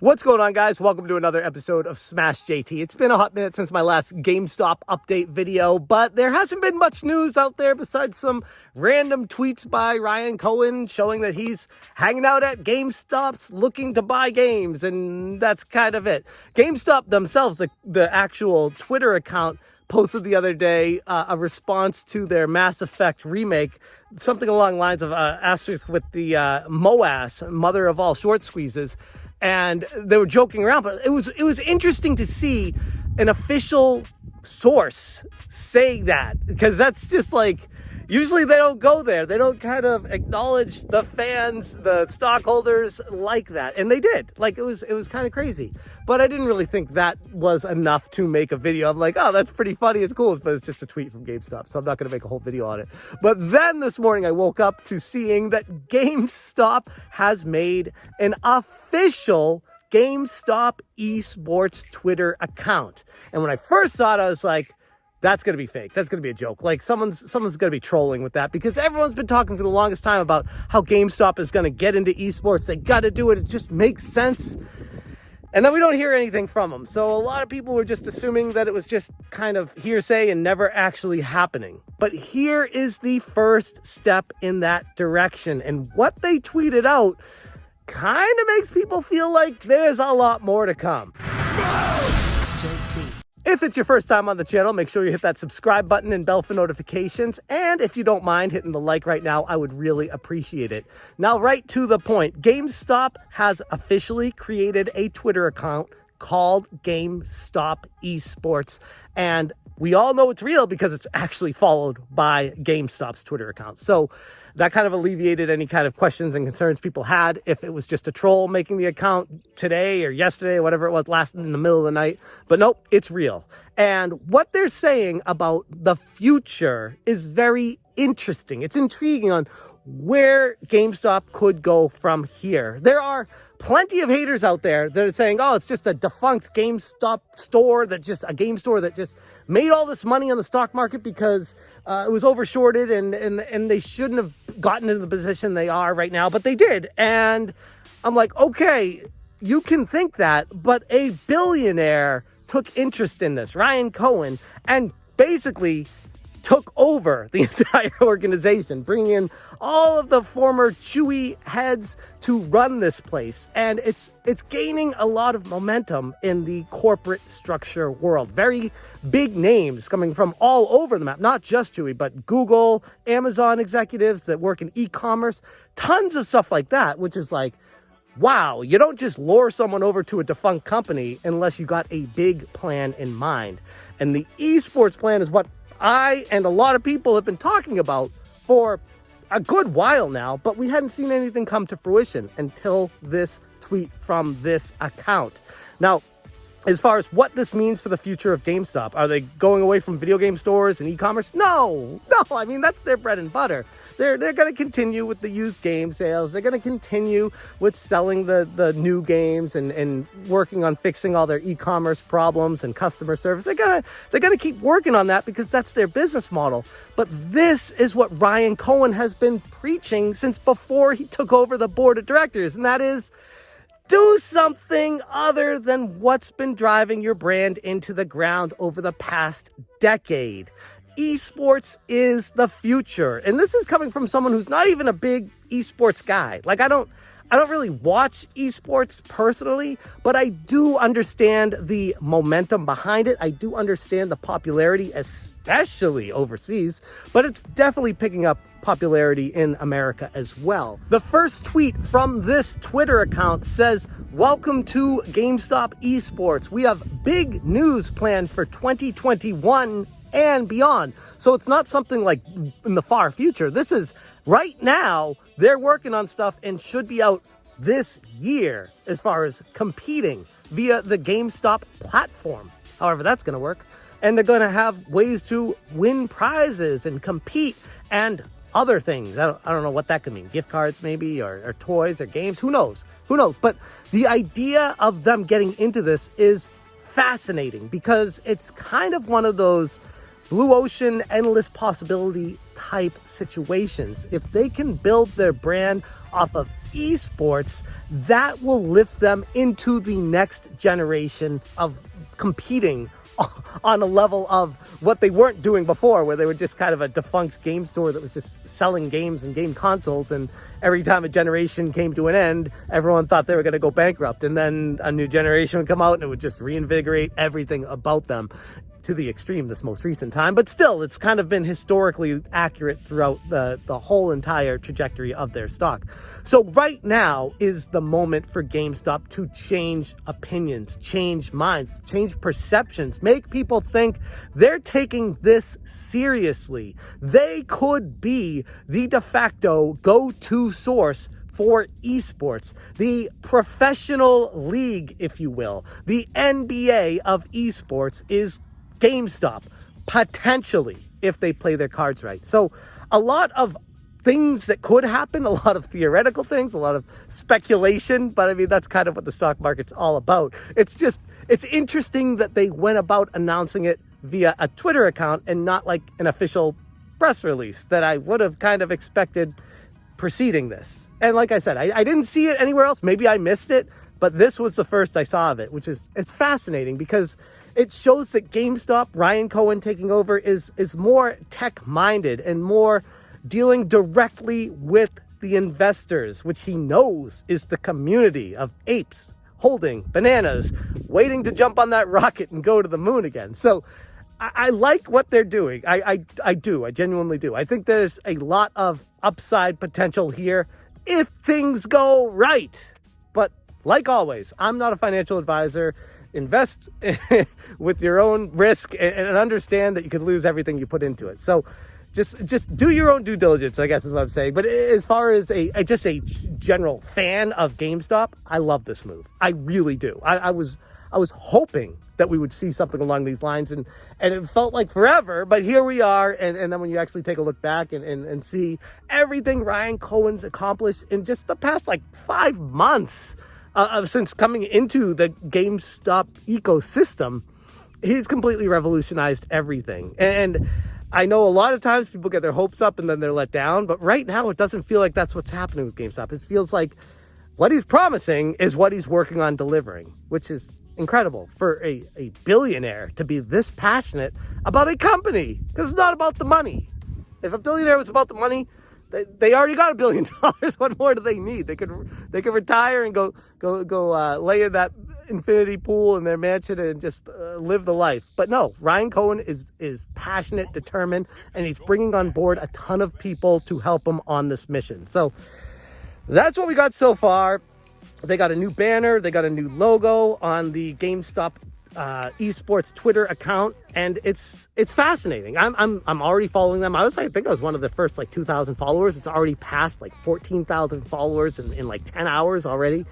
What's going on, guys? Welcome to another episode of Smash JT. It's been a hot minute since my last GameStop update video, but there hasn't been much news out there besides some random tweets by Ryan Cohen showing that he's hanging out at GameStops looking to buy games, and that's kind of it. GameStop themselves, the actual Twitter account, posted the other day a response to their Mass Effect remake, something along the lines of asterisk with the MOAS, mother of all short squeezes. And they were joking around, but it was interesting to see an official source say that, because that's just like, usually they don't go there. They don't kind of acknowledge the fans, the stockholders like that. And they did. Like, it was kind of crazy. But I didn't really think that was enough to make a video. I'm like, oh, that's pretty funny. It's cool. But it's just a tweet from GameStop. So I'm not going to make a whole video on it. But then this morning I woke up to seeing that GameStop has made an official GameStop eSports Twitter account. And when I first saw it, I was like, that's going to be fake. That's going to be a joke. Like, someone's going to be trolling with that, because everyone's been talking for the longest time about how GameStop is going to get into esports. They got to do it. It just makes sense. And then we don't hear anything from them. So a lot of people were just assuming that it was just kind of hearsay and never actually happening. But here is the first step in that direction. And what they tweeted out kind of makes people feel like there's a lot more to come. If it's your first time on the channel, make sure you hit that subscribe button and bell for notifications. And if you don't mind hitting the like right now, I would really appreciate it. Now, right to the point, GameStop has officially created a Twitter account called GameStop eSports. And we all know it's real because it's actually followed by GameStop's Twitter account. So that kind of alleviated any kind of questions and concerns people had if it was just a troll making the account today or yesterday or whatever it was, last in the middle of the night. But nope, it's real. And what they're saying about the future is very interesting. It's intriguing on where GameStop could go from here. There are plenty of haters out there that are saying, oh, it's just a defunct GameStop store, a game store that just made all this money on the stock market because it was overshorted and they shouldn't have gotten into the position they are right now, but they did. And I'm like, okay, you can think that, but a billionaire took interest in this, Ryan Cohen, and basically took over the entire organization, bringing in all of the former Chewy heads to run this place. And it's gaining a lot of momentum in the corporate structure world. Very big names coming from all over the map, not just Chewy, but Google, Amazon executives that work in e-commerce, tons of stuff like that, which is like, wow, you don't just lure someone over to a defunct company unless you got a big plan in mind. And the esports plan is what I and a lot of people have been talking about for a good while now, but we hadn't seen anything come to fruition until this tweet from this account. Now, as far as what this means for the future of GameStop, are they going away from video game stores and e-commerce? No, I mean, that's their bread and butter. They're going to continue with the used game sales. They're going to continue with selling the new games and working on fixing all their e-commerce problems and customer service. They're going to keep working on that because that's their business model. But this is what Ryan Cohen has been preaching since before he took over the board of directors, and that is, do something other than what's been driving your brand into the ground over the past decade. Esports is the future. And this is coming from someone who's not even a big esports guy. Like, I don't really watch esports personally, but I do understand the momentum behind it. I do understand the popularity, especially overseas, but it's definitely picking up popularity in America as well. The first tweet from this Twitter account says, "Welcome to GameStop eSports. We have big news planned for 2021 and beyond." So it's not something like in the far future. This is right now. They're working on stuff and should be out this year as far as competing via the GameStop platform. However that's going to work. And they're going to have ways to win prizes and compete and other things. I don't know what that could mean. Gift cards maybe, or toys or games. Who knows? But the idea of them getting into this is fascinating because it's kind of one of those blue ocean, endless possibility type situations. If they can build their brand off of eSports, that will lift them into the next generation of competing on a level of what they weren't doing before, where they were just kind of a defunct game store that was just selling games and game consoles. And every time a generation came to an end, everyone thought they were going to go bankrupt. And then a new generation would come out and it would just reinvigorate everything about them to the extreme this most recent time. But still, it's kind of been historically accurate throughout the whole entire trajectory of their stock. So right now is the moment for GameStop to change opinions, change minds, change perceptions, make people think they're taking this seriously. They could be the de facto go-to source for esports, the professional league, if you will. The NBA of esports is GameStop, potentially, if they play their cards right. So a lot of things that could happen, a lot of theoretical things, a lot of speculation, but I mean, that's kind of what the stock market's all about. It's interesting that they went about announcing it via a Twitter account and not like an official press release that I would have kind of expected preceding this. And like I said, I didn't see it anywhere else. Maybe I missed it, but this was the first I saw of it, which is, it's fascinating because it shows that GameStop, Ryan Cohen taking over, is more tech-minded and more dealing directly with the investors, which he knows is the community of apes holding bananas, waiting to jump on that rocket and go to the moon again. So I like what they're doing. I genuinely do. I think there's a lot of upside potential here if things go right. But like always, I'm not a financial advisor. Invest with your own risk and understand that you could lose everything you put into it. So just do your own due diligence, I guess is what I'm saying. But as far as just a general fan of GameStop, I love this move. I really do. I was hoping that we would see something along these lines, and it felt like forever, but here we are. And then when you actually take a look back and see everything Ryan Cohen's accomplished in just the past like 5 months, since coming into the GameStop ecosystem, he's completely revolutionized everything. And I know a lot of times people get their hopes up and then they're let down, but right now it doesn't feel like that's what's happening with GameStop. It feels like what he's promising is what he's working on delivering, which is incredible for a billionaire to be this passionate about a company, because it's not about the money. If a billionaire was about the money, they already got $1 billion. What more do they need? They could retire and go lay in that infinity pool in their mansion and just live the life. But no, Ryan Cohen is passionate, determined, and he's bringing on board a ton of people to help him on this mission. So that's what we got so far. They got a new banner, they got a new logo on the GameStop eSports Twitter account, and it's fascinating. I'm already following them. I think I was one of the first like 2,000 followers. It's already passed like 14,000 followers in like 10 hours already.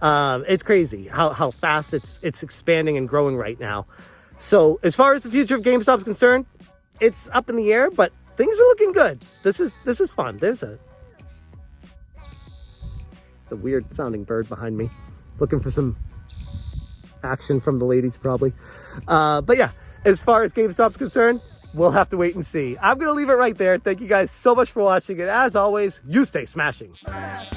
It's crazy how fast it's expanding and growing right now. So as far as the future of GameStop is concerned, it's up in the air, but things are looking good. This is fun. It's a weird sounding bird behind me, looking for some action from the ladies probably. But yeah, as far as GameStop's concerned, we'll have to wait and see. I'm going to leave it right there. Thank you guys so much for watching. And as always, you stay smashing. Smash,